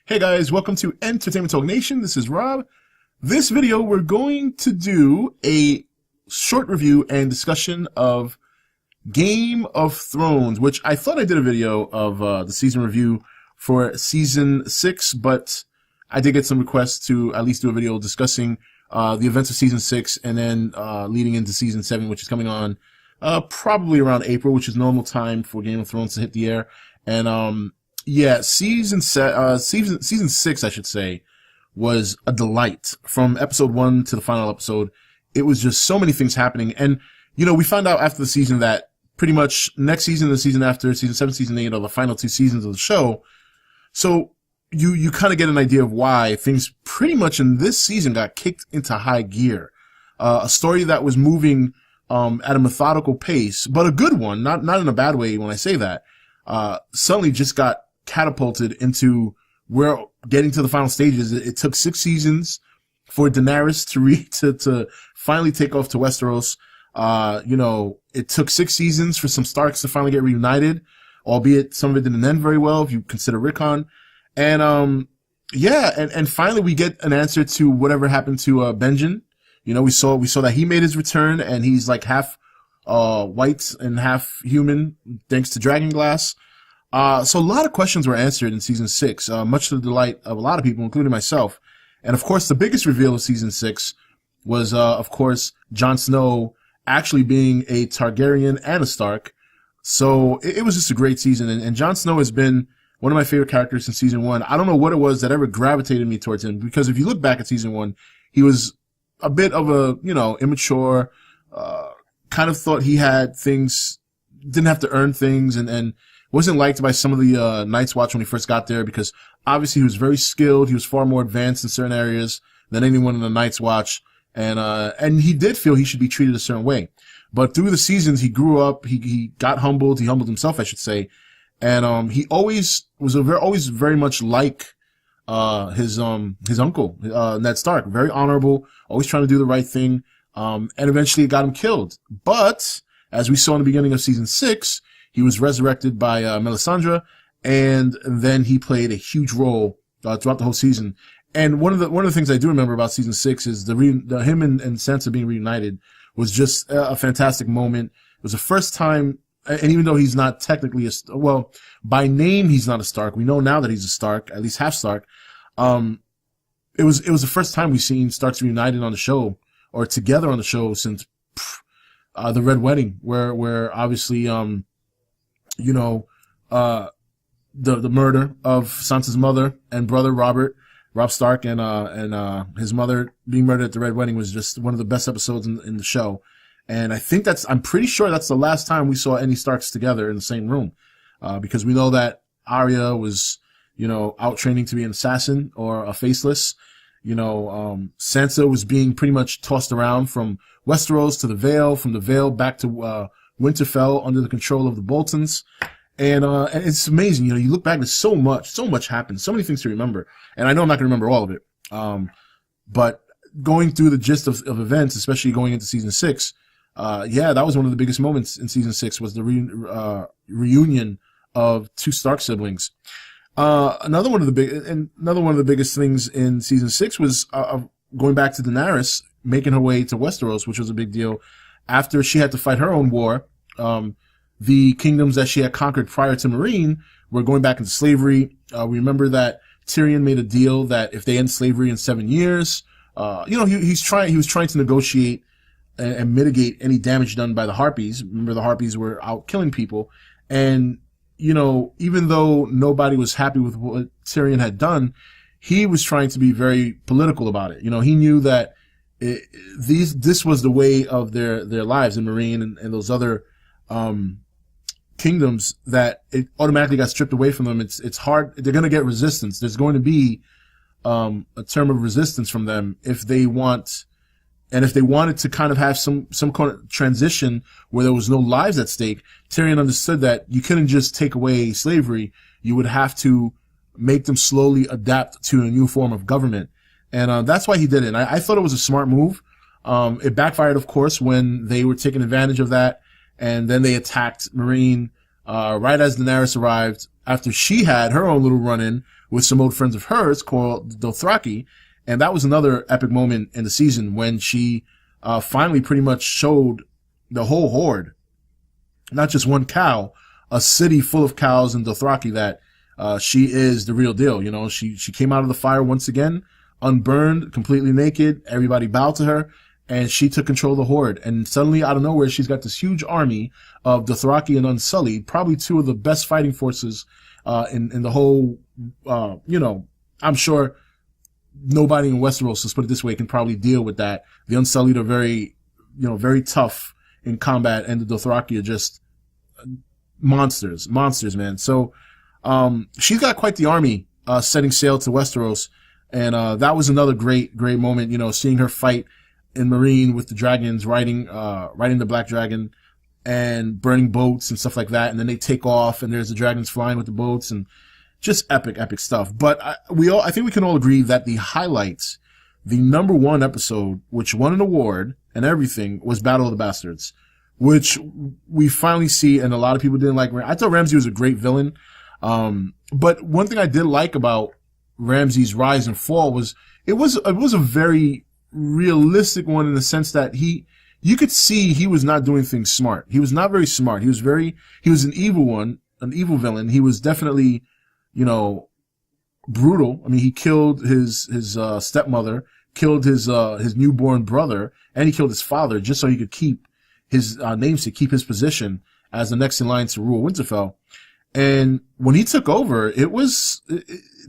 Hey guys, welcome to Entertainment Talk Nation. This is Rob. This video, we're going to do a short review and discussion of Game of Thrones, which I thought I did a video of the season review for season 6, but I did get some requests to at least do a video discussing the events of season 6 and then leading into season 7, which is coming on probably around April, which is normal time for Game of Thrones to hit the air. And yeah, season 6, I should say, was a delight. From episode 1 to the final episode, it was just so many things happening. And, you know, we found out after the season that pretty much next season, the season after, season 7, season 8 are the final 2 seasons of the show. So you kind of get an idea of why things pretty much in this season got kicked into high gear. A story that was moving at a methodical pace, but a good one, not in a bad way when I say that, suddenly just got catapulted into where getting to the final stages. It took 6 seasons for Daenerys to finally take off to Westeros. You know, it took 6 seasons for some Starks to finally get reunited, albeit some of it didn't end very well if you consider Rickon. And yeah, and finally we get an answer to whatever happened to Benjen. You know, we saw that he made his return, and he's like half white and half human thanks to Dragonglass. So a lot of questions were answered in season 6, much to the delight of a lot of people, including myself. And of course, the biggest reveal of season 6 was, of course, Jon Snow actually being a Targaryen and a Stark. So it was just a great season. And Jon Snow has been one of my favorite characters since season 1. I don't know what it was that ever gravitated me towards him, because if you look back at season 1, he was a bit of a, you know, immature, kind of thought he had things, didn't have to earn things, and wasn't liked by some of the Night's Watch when he first got there, because obviously he was very skilled. He was far more advanced in certain areas than anyone in the Night's Watch, and he did feel he should be treated a certain way. But through the seasons, he grew up. He got humbled. He humbled himself, I should say, and he always was always very much like his uncle, Ned Stark, very honorable, always trying to do the right thing, and eventually it got him killed. But as we saw in the beginning of season 6. He was resurrected by Melisandre, and then he played a huge role throughout the whole season. And one of the things I do remember about season 6 is him and Sansa being reunited was just a fantastic moment. It was the first time, and even though he's not technically by name he's not a Stark. We know now that he's a Stark, at least half Stark. It was the first time we've seen Starks reunited on the show, or together on the show, since the Red Wedding, where obviously you know, the murder of Sansa's mother and brother, Robb Stark, and his mother being murdered at the Red Wedding was just one of the best episodes in the show. And I'm pretty sure that's the last time we saw any Starks together in the same room. Because we know that Arya was, you know, out training to be an assassin or a faceless. You know, Sansa was being pretty much tossed around from Westeros to the Vale, from the Vale back to, Winterfell under the control of the Boltons. And it's amazing. You know, you look back, there's so much happened, so many things to remember. And I know I'm not going to remember all of it. But going through the gist of events, especially going into season 6, yeah, that was one of the biggest moments in season 6, was the reunion of 2 Stark siblings. Another one of the biggest things in season 6 was, going back to Daenerys making her way to Westeros, which was a big deal. After she had to fight her own war, the kingdoms that she had conquered prior to Meereen were going back into slavery. We remember that Tyrion made a deal that if they end slavery in 7 years, you know, he was trying to negotiate and mitigate any damage done by the Harpies. Remember, the Harpies were out killing people. And, you know, even though nobody was happy with what Tyrion had done, he was trying to be very political about it. You know, he knew that this was the way of their lives in Meereen and those other kingdoms, that it automatically got stripped away from them. It's hard. They're going to get resistance. There's going to be a term of resistance from them if they wanted to kind of have some kind of transition where there was no lives at stake. Tyrion understood that you couldn't just take away slavery. You would have to make them slowly adapt to a new form of government. And that's why he did it. And I thought it was a smart move. It backfired, of course, when they were taking advantage of that, and then they attacked Meereen right as Daenerys arrived, after she had her own little run-in with some old friends of hers called Dothraki. And that was another epic moment in the season when she finally pretty much showed the whole horde, not just one cow, a city full of cows in Dothraki, that she is the real deal. You know, she came out of the fire once again, unburned, completely naked. Everybody bowed to her, and she took control of the horde. And suddenly, out of nowhere, she's got this huge army of Dothraki and Unsullied, probably two of the best fighting forces in the whole, you know, I'm sure nobody in Westeros, let's put it this way, can probably deal with that. The Unsullied are very, you know, very tough in combat, and the Dothraki are just monsters, man. So, she's got quite the army, setting sail to Westeros. And, that was another great moment, you know, seeing her fight in Marine with the dragons, riding the Black Dragon and burning boats and stuff like that. And then they take off and there's the dragons flying with the boats, and just epic stuff. But I think we can all agree that the highlights, the number one episode, which won an award and everything, was Battle of the Bastards, which we finally see. And a lot of people didn't like. I thought Ramsay was a great villain. But one thing I did like about Ramsay's rise and fall was it was a very realistic one, in the sense that you could see he was not doing things smart. He was not very smart. He was an evil villain. He was definitely, you know, brutal. I mean, he killed his stepmother, killed his newborn brother, and he killed his father just so he could keep his namesake, keep his position as the next in line to rule Winterfell. And when he took over, things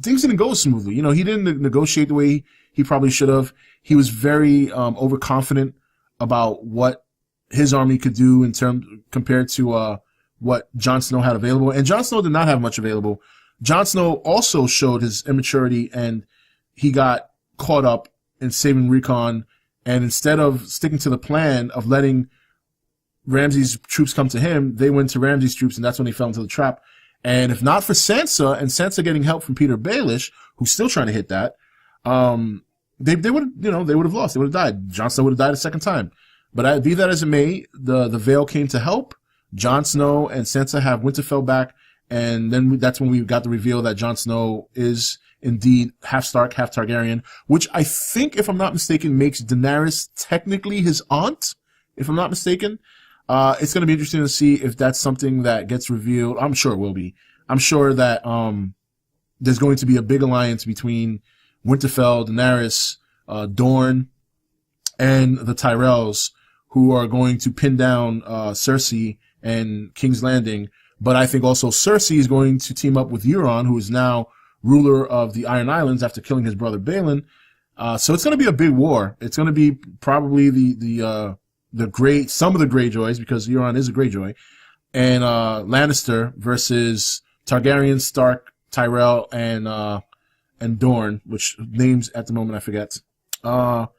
didn't go smoothly. You know, he didn't negotiate the way he probably should have. He was very overconfident about what his army could do compared to what Jon Snow had available. And Jon Snow did not have much available. Jon Snow also showed his immaturity, and he got caught up in saving Recon. And instead of sticking to the plan of letting Ramsay's troops come to him, they went to Ramsay's troops, and that's when they fell into the trap. And if not for Sansa, and Sansa getting help from Peter Baelish, who's still trying to hit that, they would have lost. They would have died. Jon Snow would have died a second time. But be that as it may, the Vale came to help. Jon Snow and Sansa have Winterfell back, and then that's when we got the reveal that Jon Snow is indeed half Stark, half Targaryen, which I think, if I'm not mistaken, makes Daenerys technically his aunt, if I'm not mistaken. It's going to be interesting to see if that's something that gets revealed. I'm sure it will be. I'm sure that there's going to be a big alliance between Winterfell, Daenerys, Dorne, and the Tyrells, who are going to pin down Cersei and King's Landing. But I think also Cersei is going to team up with Euron, who is now ruler of the Iron Islands after killing his brother Balon. So it's going to be a big war. It's going to be probably some of the GreyJoys, because Euron is a GreyJoy, and Lannister versus Targaryen, Stark, Tyrell, and Dorne, which names at the moment I forget. But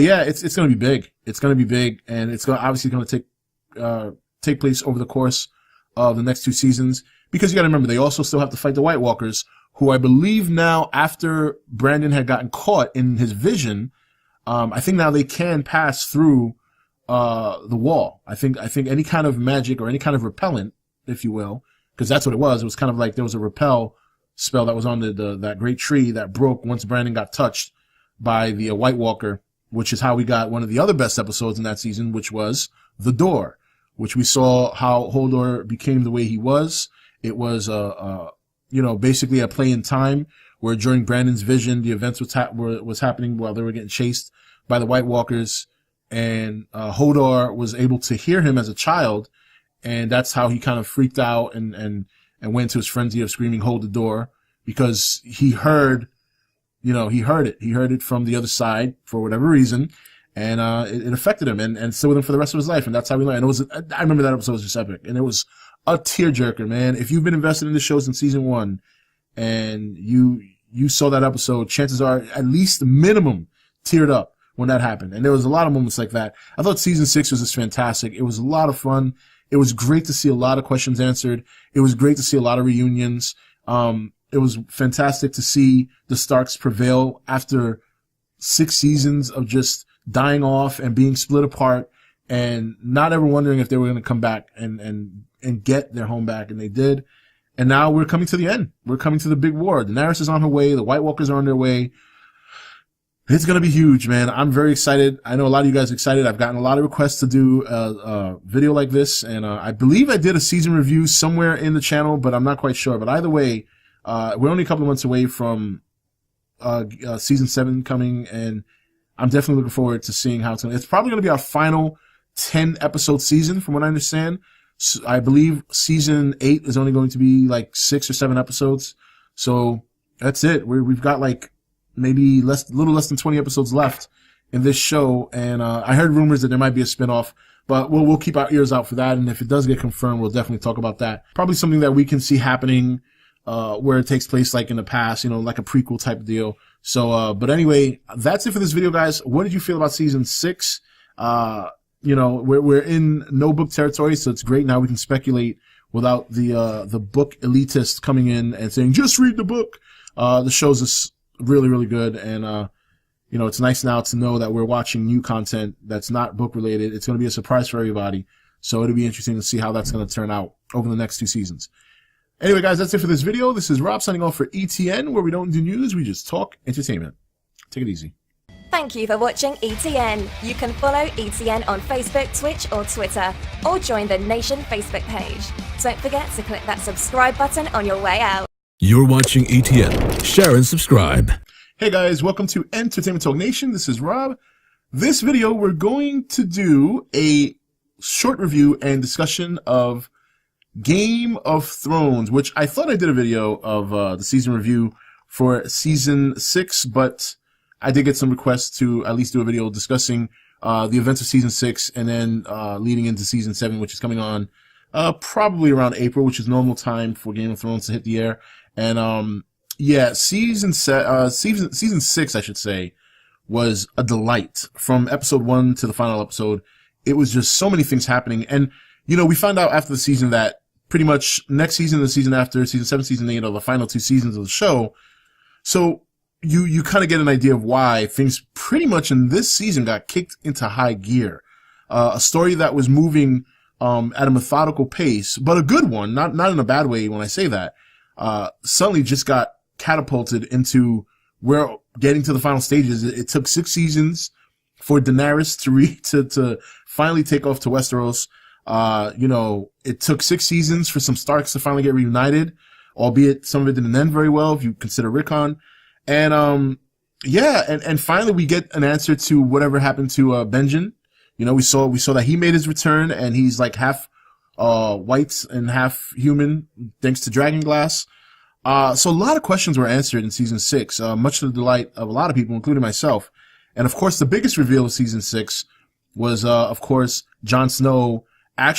yeah, it's going to be big. It's going to be big, and it's obviously going to take place over the course of the next 2 seasons, because you got to remember, they also still have to fight the White Walkers, who I believe now, after Brandon had gotten caught in his vision, I think now they can pass through the wall. I think any kind of magic or any kind of repellent, if you will, because that's what it was. It was kind of like there was a repel spell that was on that great tree that broke once Brandon got touched by the White Walker, which is how we got one of the other best episodes in that season, which was The Door, which we saw how Hodor became the way he was. It was basically a play in time, where during Brandon's vision, the events was happening while they were getting chased by the White Walkers. And Hodor was able to hear him as a child, and that's how he kind of freaked out and went into his frenzy of screaming, "Hold the door," because he heard it. He heard it from the other side for whatever reason, and it affected him and stayed with him for the rest of his life. And that's how we learned. I remember that episode was just epic, and it was a tearjerker, man. If you've been invested in the show since season 1, and you saw that episode, chances are at least the minimum teared up when that happened. And there was a lot of moments like that. I thought season 6 was just fantastic. It was a lot of fun. It was great to see a lot of questions answered. It was great to see a lot of reunions. It was fantastic to see the Starks prevail after 6 seasons of just dying off and being split apart, and not ever wondering if they were going to come back and get their home back. And they did. And now we're coming to the end. We're coming to the big war. Daenerys is on her way. The White Walkers are on their way. It's going to be huge, man. I'm very excited. I know a lot of you guys are excited. I've gotten a lot of requests to do a video like this. And I believe I did a season review somewhere in the channel, but I'm not quite sure. But either way, we're only a couple of months away from season 7 coming. And I'm definitely looking forward to seeing how it's probably going to be our final 10-episode season, from what I understand. So I believe season 8 is only going to be like 6 or 7 episodes. So that's it. We've got like maybe a little less than 20 episodes left in this show. And I heard rumors that there might be a spinoff, but we'll keep our ears out for that. And if it does get confirmed, we'll definitely talk about that. Probably something that we can see happening where it takes place like in the past, like a prequel type of deal. So, but anyway, that's it for this video, guys. What did you feel about season 6? We're in no book territory, so it's great now we can speculate without the book elitist coming in and saying, just read the book. The show's just really, really good. And, it's nice now to know that we're watching new content that's not book related. It's going to be a surprise for everybody. So it'll be interesting to see how that's going to turn out over the next 2 seasons. Anyway, guys, that's it for this video. This is Rob signing off for ETN, where we don't do news, we just talk entertainment. Take it easy. Thank you for watching ETN. You can follow ETN on Facebook, Twitch, or Twitter, or join the Nation Facebook page. Don't forget to click that subscribe button on your way out. You're watching ETN. Share and subscribe. Hey guys, welcome to Entertainment Talk Nation. This is Rob. This video, we're going to do a short review and discussion of Game of Thrones, which I thought I did a video of the season review for season 6, but I did get some requests to at least do a video discussing the events of season 6 and then leading into season 7, which is coming on probably around April, which is normal time for Game of Thrones to hit the air. And yeah, season 6, I should say, was a delight. From episode 1 to the final episode, it was just so many things happening. And we found out after the season that pretty much next season, the season after, season 7, season 8 are the final 2 seasons of the show. So you kind of get an idea of why things pretty much in this season got kicked into high gear. A story that was moving at a methodical pace, but a good one, not in a bad way when I say that, suddenly just got catapulted into where getting to the final stages. It took 6 seasons for Daenerys to finally take off to Westeros. It took 6 seasons for some Starks to finally get reunited, albeit some of it didn't end very well if you consider Rickon. And, yeah, and finally we get an answer to whatever happened to, Benjen. We saw that he made his return and he's like half, white and half human thanks to Dragonglass. So a lot of questions were answered in season 6, much to the delight of a lot of people, including myself. And of course, the biggest reveal of season 6 was, of course, Jon Snow actually